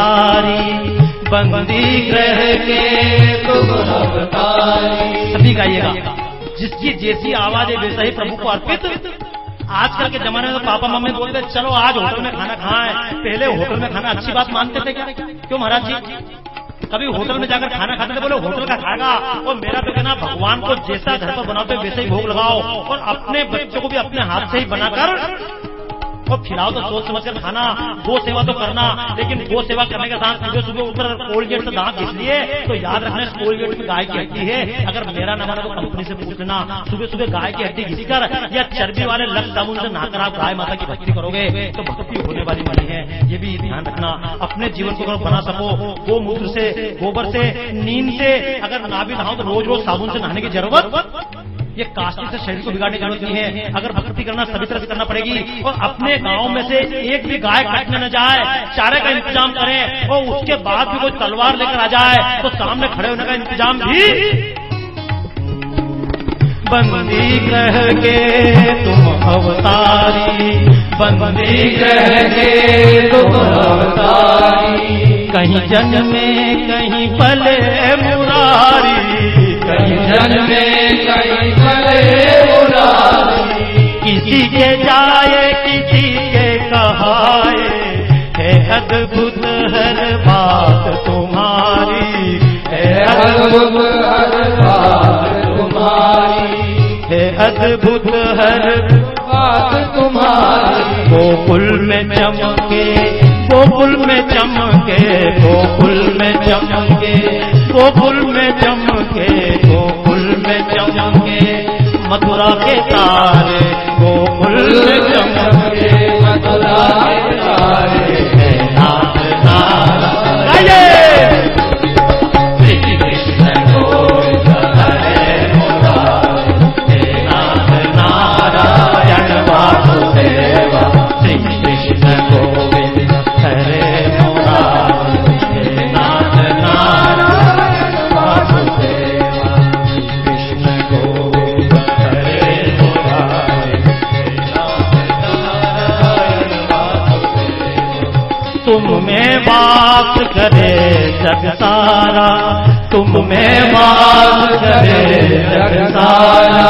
अवतारी, बंदी ग्रह के तुम अवतारी। सभी गाइएगा, जिसकी जैसी आवाज है वैसा ही प्रभु को अर्पित। आजकल के जमाने में पापा मम्मी बोलते चलो आज होटल में खाना खाएं, पहले होटल में खाना अच्छी बात मानते थे क्या? क्यों महाराज जी? कभी होटल में जाकर खाना खाते थे, बोले होटल का खाएगा, और मेरा तो कहना भगवान को जैसा घर पर बनाते वैसे ही भोग लगाओ, और अपने बच्चों को भी अपने हाथ से ही बनाकर और खिलाओ। तो सोच समझ कर खाना, गो सेवा तो करना, लेकिन गो सेवा करने के साथ सुबह सुबह उठकर कोलगेट से दांत घिस लिए तो याद रखना कोलगेट में गाय की हड्डी है। अगर मेरा न माना तो कंपनी से पूछना, सुबह सुबह गाय की हड्डी घिसकर या चर्बी वाले लक साबुन से नहाकर आप गाय माता की भक्ति करोगे तो भक्ति होने वाली नहीं है। ये भी ध्यान रखना। अपने जीवन को अगर बना सको, गोमूत्र से, गोबर से, नींद से अगर ना भी नहाओ तो रोज रोज साबुन से नहाने की जरूरत, ये कास्टिक से शरीर को बिगाड़ने की जरूरत नहीं है। अगर भक्ति करना सभी तरह से करना पड़ेगी, और अपने गांव में से एक भी गाय काटने न जाए, चारे का इंतजाम करें, और उसके बाद भी कोई तलवार लेकर आ जाए तो सामने खड़े होने का इंतजाम भी। बंदी ग्रह के तुम अवतारी, बंदी ग्रह के तुम अवतारी, कहीं जन्मे कहीं पले मुरारी, कहीं जन्मे कहीं पले मुरारी, किसी के जाए किसी के कहाए, है अद्भुत हर बात तुम्हारी, है अद्भुत हर बात तुम्हारी, है अद्भुत हर बात तुम्हारी। गोकुल में चमके, गोकुल में चमके, गोकुल में चमके, गोकुल में चमके, गोकुल में चमके, मथुरा के तारे, गोकुल में चमके, मथुरा के तारे, है नाथ नारायण। श्री कृष्ण गोविंद हरे मुरारी, हे नाथ नारायण वासुदेवा। श्री कृष्ण गोविंद हरे मुरारी, हे नाथ नारायण वासुदेवा। कृष्ण गोविंद हरे मुरारी, हे नाथ नारायण वासुदेवा। तुम में वास करे जग सारा, तुम में वास करे जग सारा,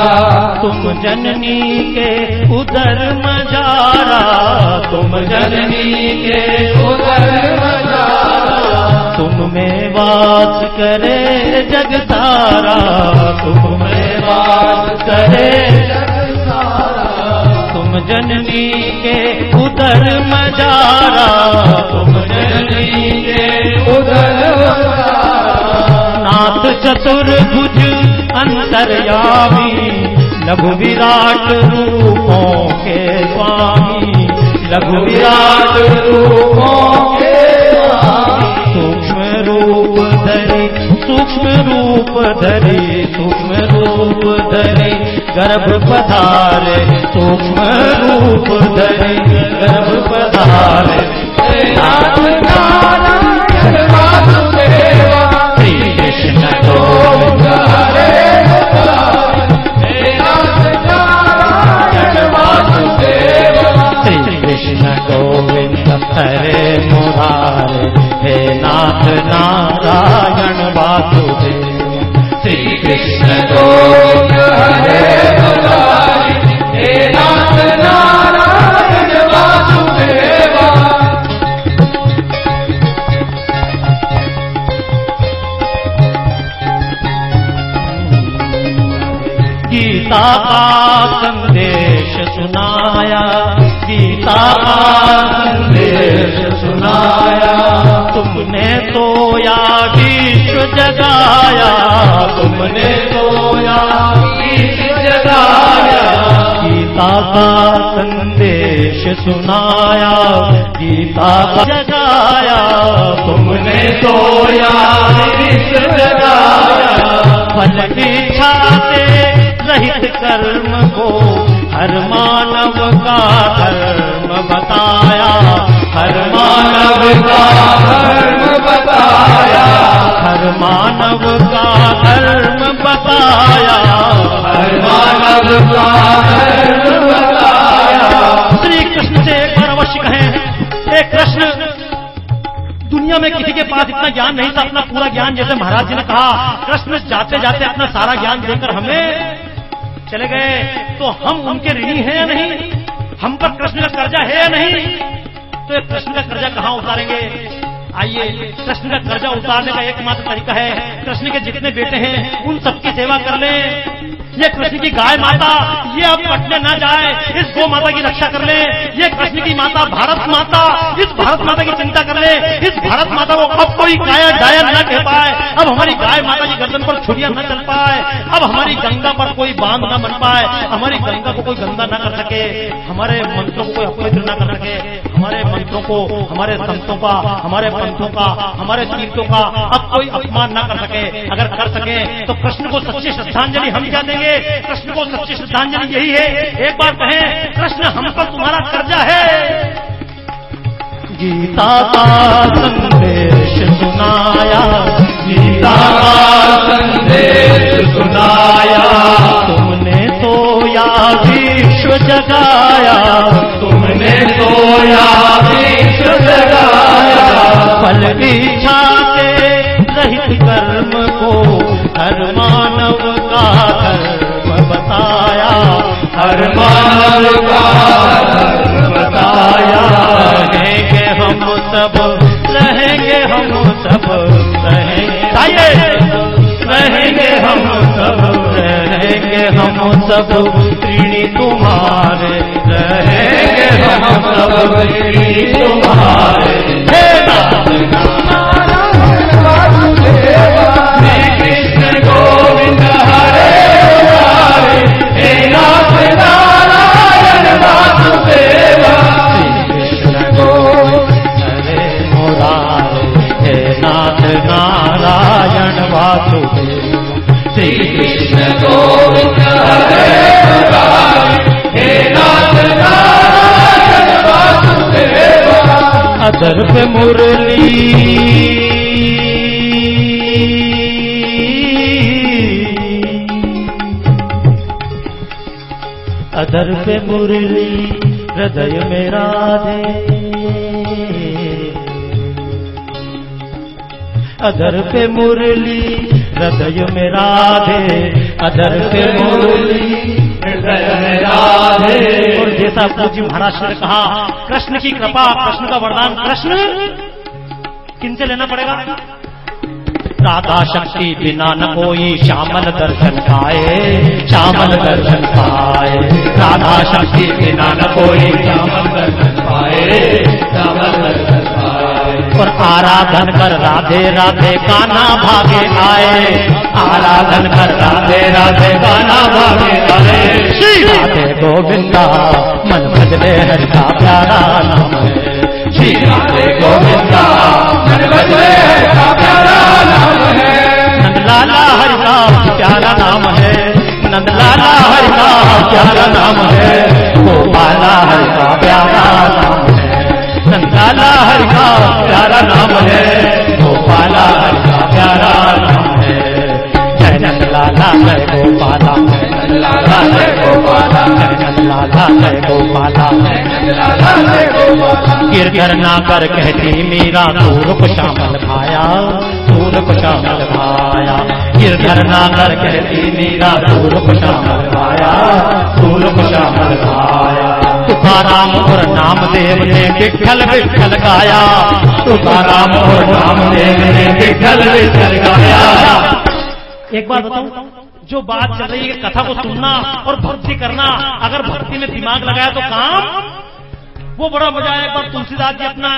तुम जननी के उदर मजारा, तुम जननी के उदर मजारा, तुम में वास करे जग सारा, तुम में वास करे जग सारा, तुम जननी के उदर मजारा, तुम जननी के उदर मजारा। नाथ चतुर्भुज अंतर्यामी, लघु विराट रूपों के स्वामी, लघु विराट रूपों के स्वामी। सूक्ष्म रूप धरे, सूक्ष्म रूप धरे, सूक्ष्म रूप धरे, गर्भ पधारे, सूक्ष्म रूप धरे, गर्भ पधारे। नाथ नारायण वासुदेवा। श्री कृष्ण गोविंद हरे मुरारी, हे नाथ नारायण वासुदेवा। श्री कृष्ण गोविंद हरे मुरारी, हे नाथ नारायण वासुदेवा। श्री कृष्ण गोविंद हरे मुरारी, हे नाथ नारायण वासुदेवा। गीता का संदेश सुनाया, गीता का संदेश सुनाया, तुमने सोया विश्व जगाया, तुमने सोया विश्व जगाया। गीता का संदेश सुनाया, गीता का जगाया, तुमने सोया विश्व जगाया। फल की इच्छा से रहित कर्म को हर मानव का धर्म बताया, हर मानव का धर्म बताया, हर मानव का धर्म बताया, हर मानव का धर्म बताया। श्री कृष्ण से एक बार अवश्य कहें, हे कृष्ण दुनिया में किसी के पास इतना ज्ञान नहीं था, अपना पूरा ज्ञान, जैसे महाराज जी ने कहा, कृष्ण जाते जाते अपना सारा ज्ञान देकर हमें चले गए, तो हम उनके ऋणी हैं या नहीं? हम पर कृष्ण का कर्जा है या नहीं? तो ये कृष्ण का कर्जा कहां उतारेंगे? आइए, कृष्ण का कर्जा उतारने का एकमात्र तरीका है, कृष्ण के जितने बेटे हैं उन सबकी सेवा कर लें। ये कृष्ण की गाय माता, ये अब कटने ना जाए, इस गौ माता की रक्षा कर ले। ये कृष्ण की माता भारत माता, इस भारत माता की चिंता कर ले। इस भारत माता को अब कोई गाय डायर न कह पाए, अब हमारी गाय माता की गर्दन पर छुरियां न चल पाए, अब हमारी गंगा पर कोई बांध न बन पाए, हमारी गंगा को कोई गंदा न कर सके, हमारे मंत्रों को कोई अपवित्र न कर सके, हमारे मंत्रों को, हमारे संतों का, हमारे पंथों का, हमारे तीर्थों का अब कोई अपमान न कर सके। अगर कर सके तो कृष्ण को सच्ची श्रद्धांजलि हम क्या देंगे? कृष्ण को सच्ची श्रद्धांजलि यही है, एक बार कहें, कृष्ण हम पर तुम्हारा कर्जा है। गीता का संदेश सुनाया, गीता का संदेश सुनाया, तुमने तो या विश्व जगाया, तुमने तो या विश्व जगाया। फल इच्छा के रहित कर्म को हर मानव का धर्म बताया, हर मानव का धर्म बताया। रहेंगे हम सब, रहेंगे हम सब, रहेंगे, रहेंगे हम सब, रहेंगे हम सब ऋणी तुम्हारे, रहेंगे हम सब ऋणी तुम्हारे। नारायण वासुदेव, श्री कृष्ण गोविंद हरे मुरारे, हे नाथ नारायण वासुदेव। अदर पे मुरली, अदर पे मुरली हृदय में राधे, अदर पे मुरली हृदय में राधे, अदर पे मुरली हृदय में राधे। और जैसा पूज्य महाराज ने कहा, कृष्ण की कृपा, कृष्ण का वरदान, कृष्ण किनसे लेना पड़ेगा? राधा शक्ति बिना न कोई श्यामल दर्शन पाए, श्यामल दर्शन पाए। राधा शक्ति बिना न कोई श्यामल दर्शन पाए, श्यामल दर्शन पाए। और आराधन कर राधे राधे गाना भागे आए, आराधन कर राधे राधे गाना भागे आए। श्री राधे गोविंदा मन भजले हरि का प्यारा नाम है, श्री राधे गोविंदा मन भजले हरि का प्यारा नाम है। नंदलाला हरि का प्यारा नाम है, नंदलाला हरि का प्यारा नाम है। गोपाला हरि का प्यारा नाम है, नंदलाला हरि का प्यारा नाम है। गोपाला हरि का प्यारा नाम है। जय नंदलाला जय गोपाला, जय नंदलाला जय गोपाला, जय नंदलाला जय गोपाला, जय नंदलाला जय गोपाला। गिरधर नागर कहती मीरा सूर को श्यामल भाया, सूर को श्यामल भाया। गिरधर नागर कहती मीरा सूर को श्यामल भाया, सूर को श्यामल भाया। तुकाराम और नामदेव ने विठ्ठल विठ्ठल गाया, तुकाराम और नामदेव ने विठ्ठल विठ्ठल गाया। एक बात बताऊं, जो बात चल रही है कथा को सुनना और भक्ति करना, अगर भक्ति में दिमाग लगाया तो काम वो बड़ा मजा आया। एक बार तुलसीदास जी अपना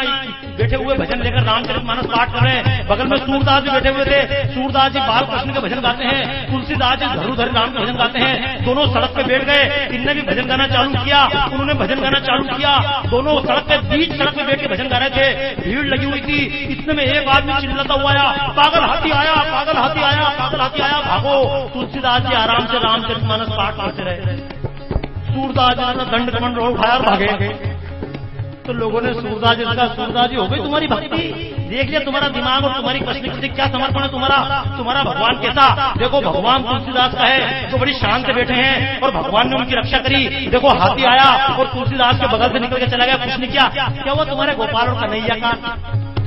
बैठे हुए भजन लेकर रामचरितमानस पाठ कर रहे हैं, बगल में सूरदास जी बैठे हुए थे। सूरदास जी बाल कृष्ण के भजन गाते हैं, तुलसीदास जी धरुधर राम के भजन गाते हैं। दोनों सड़क पे बैठ गए, इनने भी भजन गाना चालू किया, उन्होंने भजन गाना चालू किया। दोनों सड़क पे बीच सड़क पे बैठ के भजन गा रहे थे, भीड़ लगी हुई थी। इतने में एक आदमी चिल्लाता हुआ आया, पागल हाथी आया, पागल हाथी आया, पागल हाथी आया, भागो। तुलसीदास जी आराम से रामचरितमानस पाठ करते रहे। सूरदास जी ने दंड कमंड उठाया और भागे। तो लोगों ने सूरदास जी कहा, सूरदास जी हो गई तुम्हारी भक्ति, देख लिया तुम्हारा दिमाग और तुम्हारी कृष्ण के प्रति क्या समर्पण है तुम्हारा, तुम्हारा भगवान कैसा। देखो भगवान तुलसीदास का है तो बड़ी शान से बैठे हैं और भगवान ने उनकी रक्षा करी। देखो हाथी आया और तुलसीदास के बगल से निकल के चला गया, कुछ नहीं किया। क्या हुआ तुम्हारे गोपाल और कन्हैया का?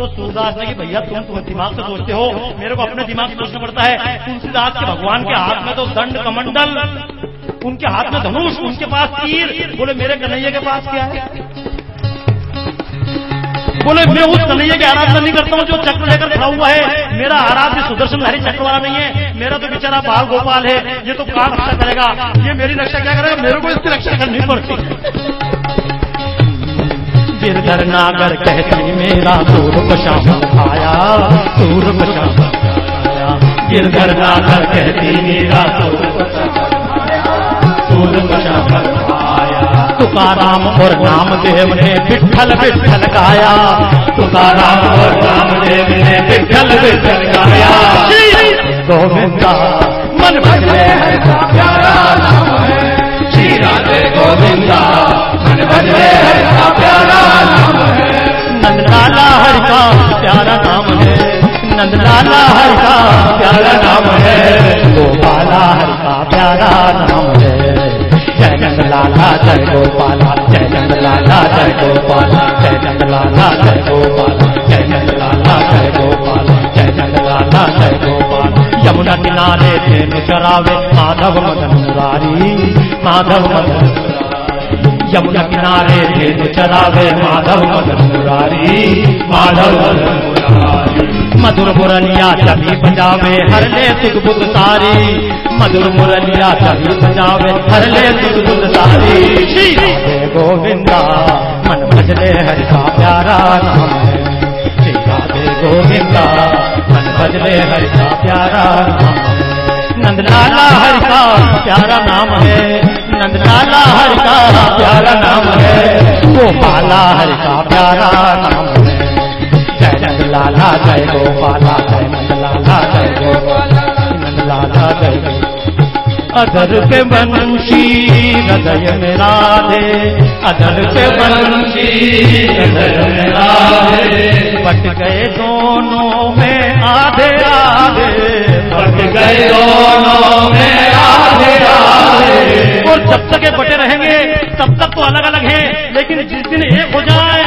तो सूरदास ने कि भैया तुम दिमाग से सोचते हो, मेरे को अपने दिमाग से सोचना पड़ता है। तुलसीदास के भगवान के हाथ में तो दंड कमंडल, उनके हाथ में धनुष, उनके पास तीर। बोले मेरे कन्हैया के पास क्या है? बोले मैं उस कन्हैया की आराधना नहीं करता हूँ जो चक्र लेकर खड़ा हुआ है। मेरा आराध्य सुदर्शनधारी चक्र वाला नहीं है, मेरा तो बेचारा बाल गोपाल है। ये तो कहाँ रक्षा करेगा, ये मेरी रक्षा क्या करेगा? मेरे को इसकी रक्षा करनी पड़ती। गिरधर नागर कहती मेरा पूर्व शाम आया, पूर्व शाम आया। गिरधर नागर कहती मेरा पूर्व शाम आया। तुकाराम और नामदेव ने विठ्ठल विठ्ठल गाया, तुकाराम और नामदेव ने विठ्ठल विठ्ठल गाया। गोविंदा मन भजले है प्यारा नाम है, श्री राधे गोविंदा मन भजले है प्यारा नाम है। नंदलाला हरि का प्यारा नाम है, नंदलाला हरि का प्यारा नाम है। गोपाला हरि का प्यारा नाम है। जय नंदलाला जय गोपाला, जय नंदलाला जय गोपाला, जय नंदलाला जय गोपाला, जय नंदलाला जय गोपाला, जय नंदलाला जय गोपाला। यमुना किनारे प्रेम चरावे माधव मदन मुरारी, माधव मदन मुरारी। यमुना किनारे प्रेम चरावे माधव मदन मुरारी, माधव मदन मुरारी। मधुर मुरलिया सभी बजावे हर ले सुख बुध सारी, मधुर मुरलिया सभी बजावे हर ले सुख बुध सारी। श्री राधे गोविंदा मन भजले हरि का प्यारा नाम है, श्री राधे गोविंदा मन भजले हरि का प्यारा नाम है। नंदलाला हरि का प्यारा नाम है, नंदलाला हरि का प्यारा नाम है। गोपाला हरि का प्यारा नाम है। जय नंदलाला जय गोपाला, जय नंदलाला जय गोपाला, नंदलाला जय गोपाला। अधर पे बंशी हृदय में राधे, अधर पे बंशी हृदय में राधे। बट गए दोनों में आधे आधे, बट गए दोनों में आधे आधे। और जब तक ये बटे रहेंगे तब तक तो अलग अलग हैं, लेकिन जिस दिन एक हो जाए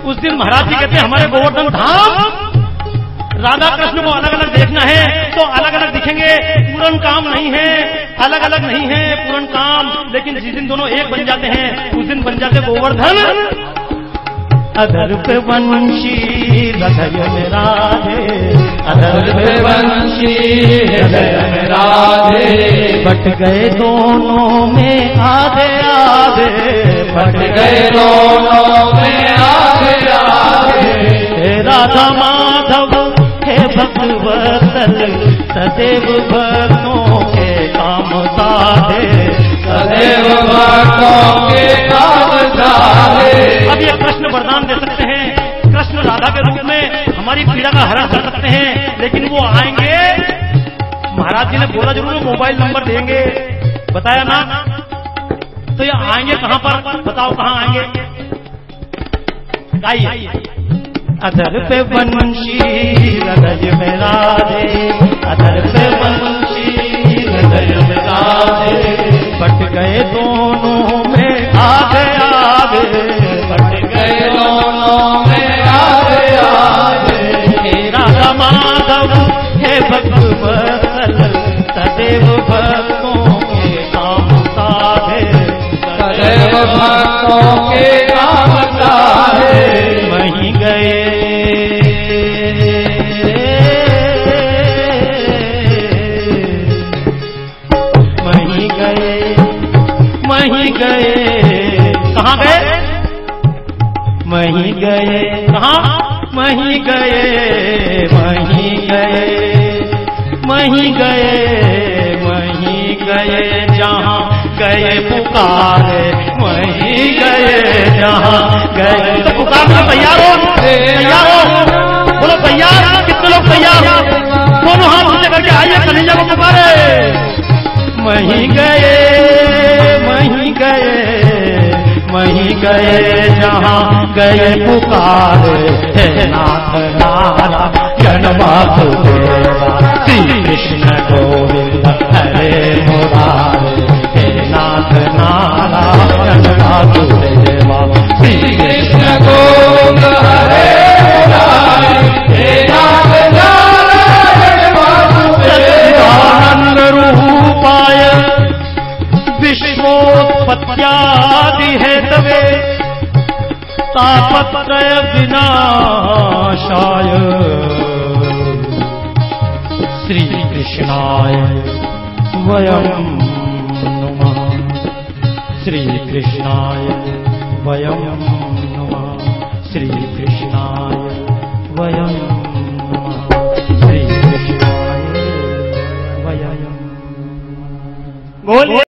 उस दिन महाराज जी कहते हैं हमारे गोवर्धन धाम राधा कृष्ण को अलग अलग देखना है तो अलग अलग दिखेंगे। पूर्ण काम नहीं है, अलग अलग नहीं है पूर्ण काम, लेकिन जिस दिन दोनों एक बन जाते हैं उस दिन बन जाते गोवर्धन। अधर पे बंशी हृदय में राधे, अधर पे बंशी हृदय में राधे। बट गए दोनों में आधे आधे, बट गए दोनों में आधे आधे। हे राधा माधव हे भगवतल सदैव भक्तों के काम साधे, सदैव भक्तों के काम साधे। अब ये कृष्ण वरदान दे सकते हैं, कृष्ण राधा के रूप में हमारी पीड़ा का हरण कर सकते हैं, लेकिन वो आएंगे, महाराज जी ने बोला जरूर मोबाइल नंबर देंगे, बताया ना, तो ये आएंगे कहां पर? बताओ कहां आएंगे? गाइए। अधर पे बंशी हृदय में राधे, अधर पे बंशी हृदय में राधे। बट गए दोनों में आधे आधे, बट गए दोनों में आधे आधे। हे राधा माधव हे भगवतल सदैव भक्तों के काम साधे, सदैव भक्तों के काम साधे। वहीं गए कहाँ गए? वहीं गए, कहाँ? वहीं गए, वहीं गए, वहीं गए, वहीं गए जहाँ गए पुकारे, वहीं गए जहाँ गए। तो पुकारने को तैयार हो? तैयार हो? बोलो तैयार। कितने लोग तैयार हो? दोनों हाथ नीचे करके आइए, कन्हैया को पुकारे। वहीं गए, वहीं गए, वहीं गए जहाँ गए पुकारे। हे नाथ नारायण वासुदेवा, श्री कृष्ण गोविंद हरे मुरारे। हे नाथ नारायण वासुदेवा, श्री कृष्ण गोविंद हरे मुरारे। विनाशाय श्री कृष्णाय वयं नुमः। श्री कृष्णाय वयं नुमः। श्री कृष्णाय वयं नुमः। श्री कृष्णाय वयं। बोलिए।